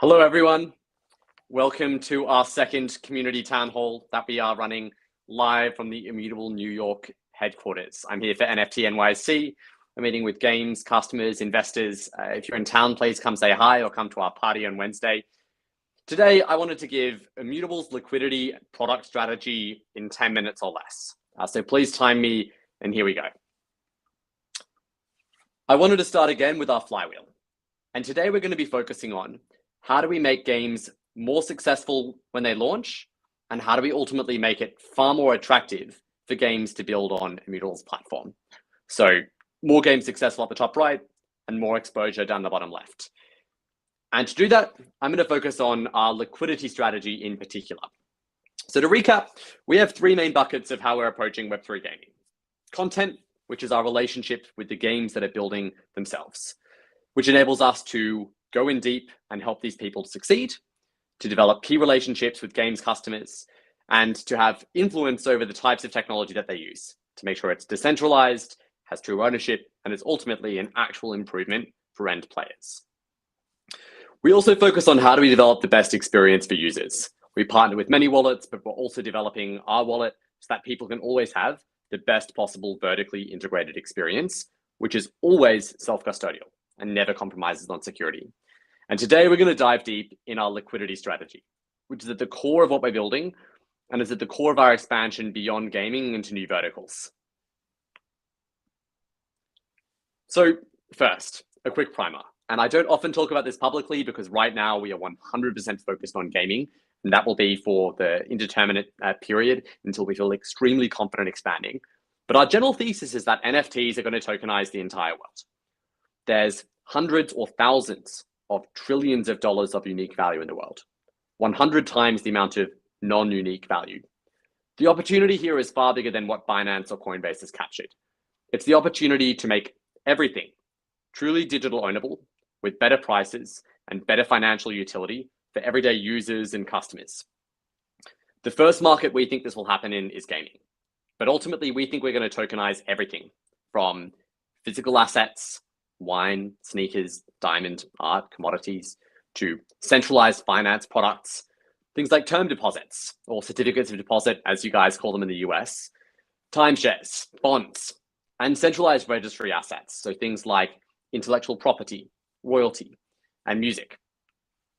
Hello, everyone. Welcome to our second community town hall that we are running live from the Immutable New York headquarters. I'm here for NFT NYC. We're meeting with games, customers, investors. If you're in town, please come say hi or come to our party on Wednesday. Today, I wanted to give Immutable's liquidity product strategy in 10 minutes or less. So please time me, and here we go. I wanted to start again with our flywheel. And today we're going to be focusing on how do we make games more successful when they launch, and how do we ultimately make it far more attractive for games to build on Immutable's platform? So more games successful at the top right and more exposure down the bottom left. And to do that, I'm going to focus on our liquidity strategy in particular. So to recap, we have three main buckets of how we're approaching Web3 gaming. Content, which is our relationship with the games that are building themselves, which enables us to go in deep and help these people succeed, to develop key relationships with games customers, and to have influence over the types of technology that they use to make sure it's decentralized, has true ownership, and is ultimately an actual improvement for end players. We also focus on how do we develop the best experience for users. We partner with many wallets, but we're also developing our wallet so that people can always have the best possible vertically integrated experience, which is always self-custodial and never compromises on security. And today we're going to dive deep in our liquidity strategy, which is at the core of what we're building and is at the core of our expansion beyond gaming into new verticals. So first, a quick primer. And I don't often talk about this publicly because right now we are 100% focused on gaming, and that will be for the indeterminate period until we feel extremely confident expanding. But our general thesis is that NFTs are going to tokenize the entire world. There's hundreds or thousands of trillions of dollars of unique value in the world, 100 times the amount of non-unique value. The opportunity here is far bigger than what Binance or Coinbase has captured. It's the opportunity to make everything truly digital ownable with better prices and better financial utility for everyday users and customers. The first market we think this will happen in is gaming, but ultimately we think we're going to tokenize everything from physical assets, wine, sneakers, diamond, art, commodities, to centralized finance products, things like term deposits or certificates of deposit, as you guys call them in the US, timeshares, bonds, and centralized registry assets. So things like intellectual property, royalty, and music.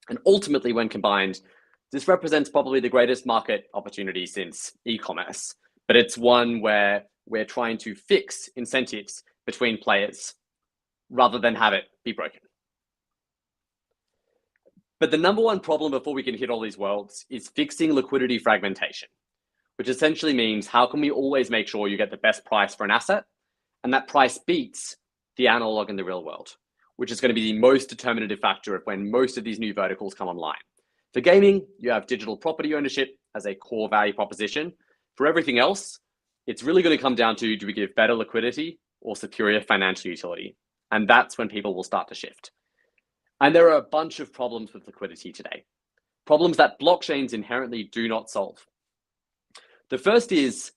And ultimately, when combined, this represents probably the greatest market opportunity since e-commerce, but it's one where we're trying to fix incentives between players rather than have it be broken. But the number one problem before we can hit all these worlds is fixing liquidity fragmentation, which essentially means how can we always make sure you get the best price for an asset, and that price beats the analog in the real world, which is going to be the most determinative factor of when most of these new verticals come online. For gaming, you have digital property ownership as a core value proposition. For everything else, it's really going to come down to, do we give better liquidity or superior financial utility? And that's when people will start to shift. And there are a bunch of problems with liquidity today, problems that blockchains inherently do not solve. The first is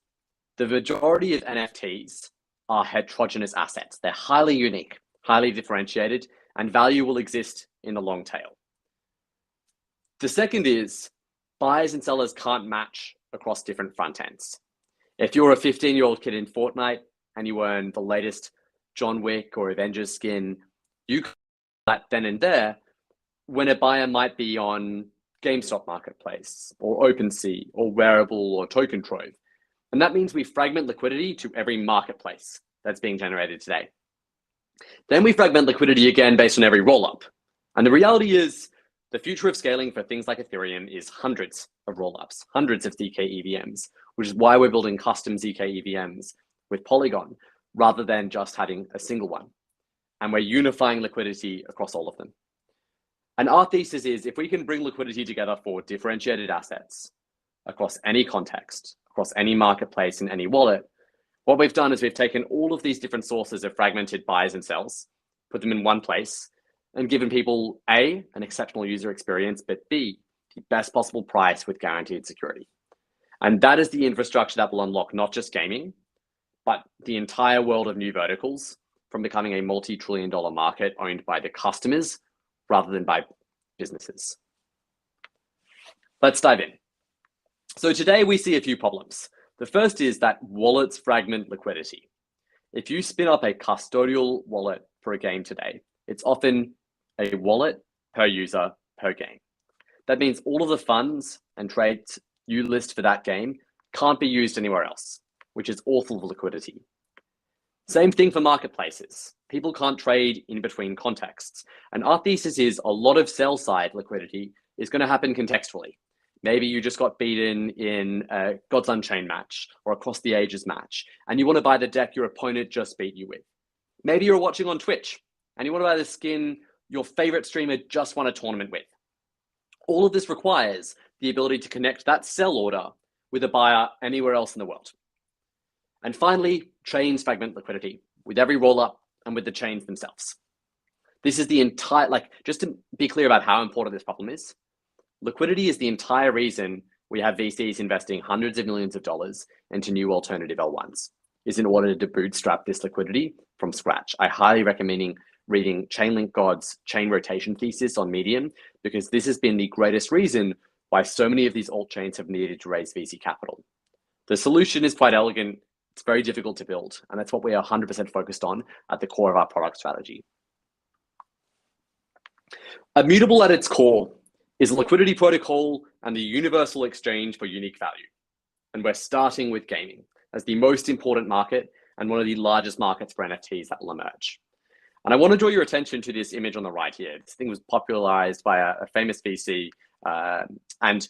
the majority of NFTs are heterogeneous assets. They're highly unique, highly differentiated, and value will exist in the long tail. The second is buyers and sellers can't match across different front ends. If you're a 15-year-old kid in Fortnite and you earn the latest John Wick or Avengers skin, you can that then and there when a buyer might be on GameStop Marketplace or OpenSea or Wearable or Token Trove. And that means we fragment liquidity to every marketplace that's being generated today. Then we fragment liquidity again based on every rollup. And the reality is the future of scaling for things like Ethereum is hundreds of rollups, hundreds of ZK EVMs, which is why we're building custom ZK EVMs with Polygon rather than just having a single one. And we're unifying liquidity across all of them. And our thesis is if we can bring liquidity together for differentiated assets across any context, across any marketplace and any wallet, what we've done is we've taken all of these different sources of fragmented buys and sells, put them in one place, and given people A, an exceptional user experience, but B, the best possible price with guaranteed security. And that is the infrastructure that will unlock not just gaming, but the entire world of new verticals from becoming a multi-trillion-dollar market owned by the customers rather than by businesses. Let's dive in. So today we see a few problems. The first is that wallets fragment liquidity. If you spin up a custodial wallet for a game today, it's often a wallet per user per game. That means all of the funds and trades you list for that game can't be used anywhere else, which is awful for liquidity. Same thing for marketplaces. People can't trade in between contexts. And our thesis is a lot of sell-side liquidity is going to happen contextually. Maybe you just got beaten in a Gods Unchained match or Across the Ages match, and you want to buy the deck your opponent just beat you with. Maybe you're watching on Twitch, and you want to buy the skin your favorite streamer just won a tournament with. All of this requires the ability to connect that sell order with a buyer anywhere else in the world. And finally, chains fragment liquidity with every rollup and with the chains themselves. This is the entire, just to be clear about how important this problem is, liquidity is the entire reason we have VCs investing hundreds of millions of dollars into new alternative L1s, is in order to bootstrap this liquidity from scratch. I highly recommend reading Chainlink God's chain rotation thesis on Medium, because this has been the greatest reason why so many of these alt chains have needed to raise VC capital. The solution is quite elegant. It's very difficult to build, and that's what we are 100% focused on at the core of our product strategy. Immutable at its core is a liquidity protocol and the universal exchange for unique value. And we're starting with gaming as the most important market and one of the largest markets for NFTs that will emerge. And I want to draw your attention to this image on the right here. This thing was popularized by a famous VC. And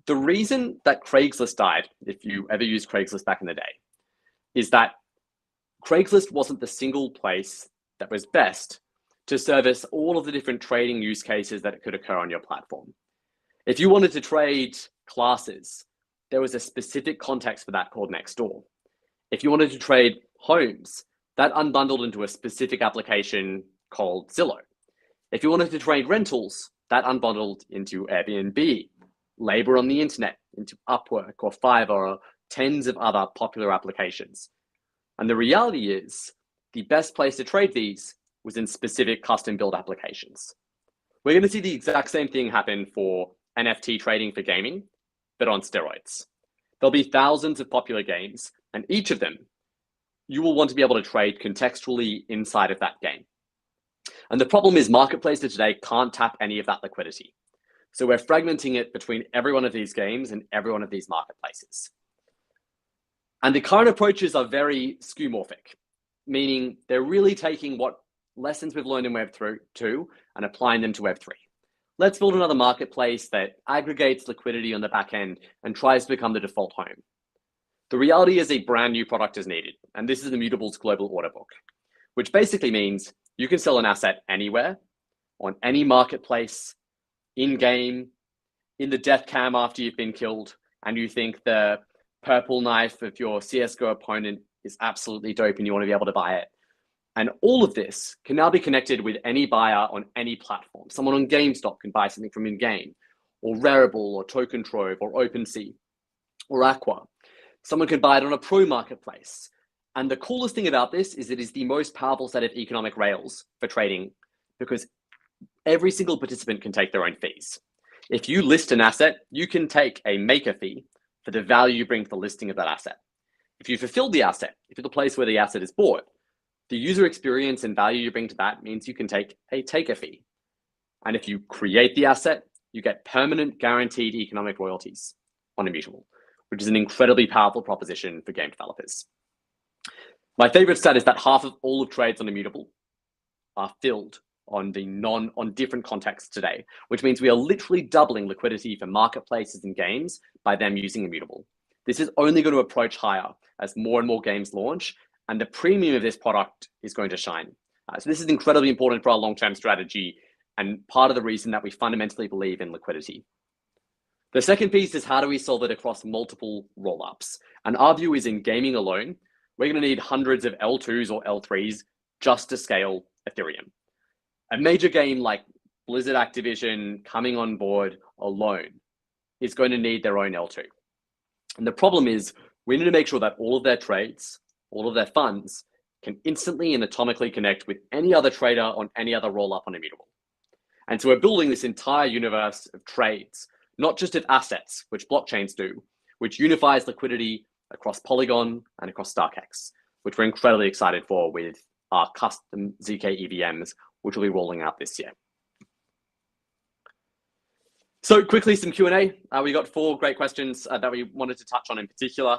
the reason that Craigslist died, if you ever used Craigslist back in the day, is that Craigslist wasn't the single place that was best to service all of the different trading use cases that could occur on your platform. If you wanted to trade classes, there was a specific context for that called Nextdoor. If you wanted to trade homes, that unbundled into a specific application called Zillow. If you wanted to trade rentals, that unbundled into Airbnb, labor on the internet, into Upwork or Fiverr or tens of other popular applications. And the reality is the best place to trade these was in specific custom built applications. We're going to see the exact same thing happen for NFT trading for gaming, but on steroids. There'll be thousands of popular games, and each of them you will want to be able to trade contextually inside of that game. And the problem is marketplaces today can't tap any of that liquidity. So we're fragmenting it between every one of these games and every one of these marketplaces. And the current approaches are very skeuomorphic, meaning they're really taking what lessons we've learned in Web2 and applying them to Web3. Let's build another marketplace that aggregates liquidity on the back end and tries to become the default home. The reality is a brand new product is needed, and this is Immutable's global order book, which basically means you can sell an asset anywhere, on any marketplace, in-game, in the death cam after you've been killed, and you think the purple knife of your CSGO opponent is absolutely dope and you want to be able to buy it. And all of this can now be connected with any buyer on any platform. Someone on GameStop can buy something from in-game, or Rarible, or Token Trove, or OpenSea, or Aqua. Someone can buy it on a pro marketplace. And the coolest thing about this is it is the most powerful set of economic rails for trading, because every single participant can take their own fees. If you list an asset, you can take a maker fee for the value you bring to the listing of that asset. If you fulfill the asset, if you're the place where the asset is bought, the user experience and value you bring to that means you can take a taker fee. And if you create the asset, you get permanent guaranteed economic royalties on Immutable, which is an incredibly powerful proposition for game developers. My favorite stat is that half of all of trades on Immutable are filled on different contexts today, which means we are literally doubling liquidity for marketplaces and games by them using Immutable. This is only going to approach higher as more and more games launch, and the premium of this product is going to shine. So this is incredibly important for our long-term strategy and part of the reason that we fundamentally believe in liquidity. The second piece is how do we solve it across multiple rollups? And our view is in gaming alone, we're going to need hundreds of L2s or L3s just to scale Ethereum. A major game like Blizzard Activision coming on board alone is going to need their own L2. And the problem is we need to make sure that all of their trades, all of their funds can instantly and atomically connect with any other trader on any other rollup on Immutable. And so we're building this entire universe of trades, not just of assets, which blockchains do, which unifies liquidity across Polygon and across StarkX, which we're incredibly excited for with our custom ZK EVMs, which will be rolling out this year. So quickly, some Q&A. We got 4 great questions that we wanted to touch on in particular.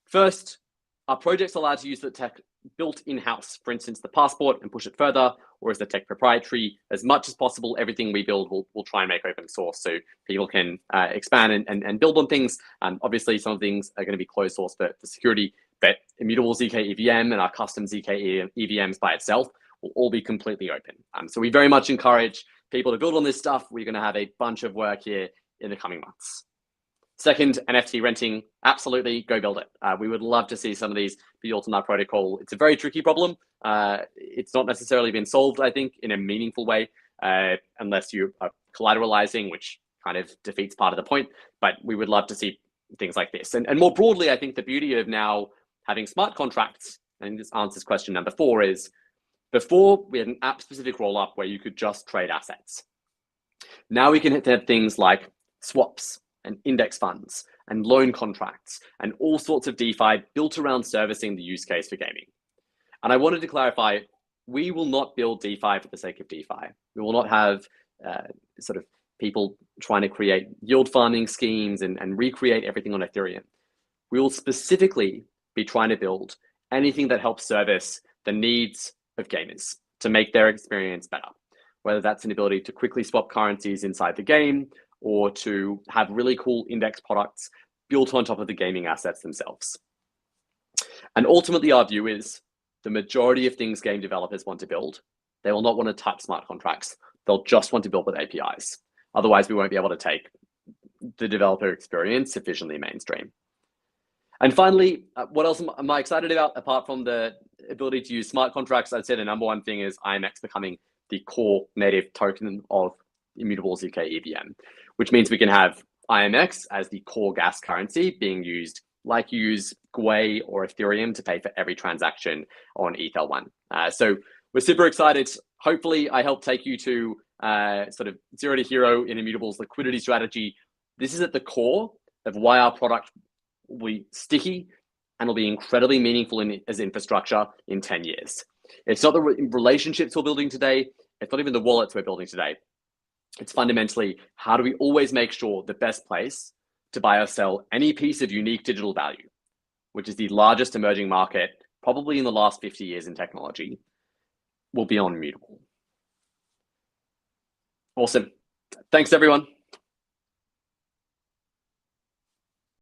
First, are projects allowed to use the tech built in-house, for instance, the passport, and push it further, or is the tech proprietary? As much as possible, everything we build, we'll try and make open source so people can expand and build on things. Obviously, some things are going to be closed source for security, but Immutable ZK EVM and our custom ZK EVMs by itself will all be completely open. So we very much encourage people to build on this stuff. We're going to have a bunch of work here in the coming months. Second, NFT renting, absolutely, go build it. We would love to see some of these be built on our protocol. It's a very tricky problem. It's not necessarily been solved, I think, in a meaningful way, unless you are collateralizing, which kind of defeats part of the point. But we would love to see things like this. And more broadly, I think the beauty of now having smart contracts, and this answers question number 4, is before we had an app-specific rollup where you could just trade assets. Now we can have things like swaps and index funds and loan contracts and all sorts of DeFi built around servicing the use case for gaming. And I wanted to clarify, we will not build DeFi for the sake of DeFi. We will not have sort of people trying to create yield farming schemes and recreate everything on Ethereum. We will specifically be trying to build anything that helps service the needs of gamers to make their experience better, whether that's an ability to quickly swap currencies inside the game or to have really cool index products built on top of the gaming assets themselves. And ultimately, our view is the majority of things game developers want to build, they will not want to touch smart contracts. They'll just want to build with APIs. Otherwise, we won't be able to take the developer experience sufficiently mainstream. And finally, what else am I excited about apart from the ability to use smart contracts? I'd say the number one thing is IMX becoming the core native token of Immutable ZK EVM, which means we can have IMX as the core gas currency being used like you use Gwei or Ethereum to pay for every transaction on Ether1. So we're super excited. Hopefully I helped take you to sort of zero to hero in Immutable's liquidity strategy. This is at the core of why our product will be sticky and will be incredibly meaningful as infrastructure in 10 years. It's not the relationships we're building today. It's not even the wallets we're building today. It's fundamentally, how do we always make sure the best place to buy or sell any piece of unique digital value, which is the largest emerging market, probably in the last 50 years in technology, will be on Immutable. Awesome. Thanks, everyone.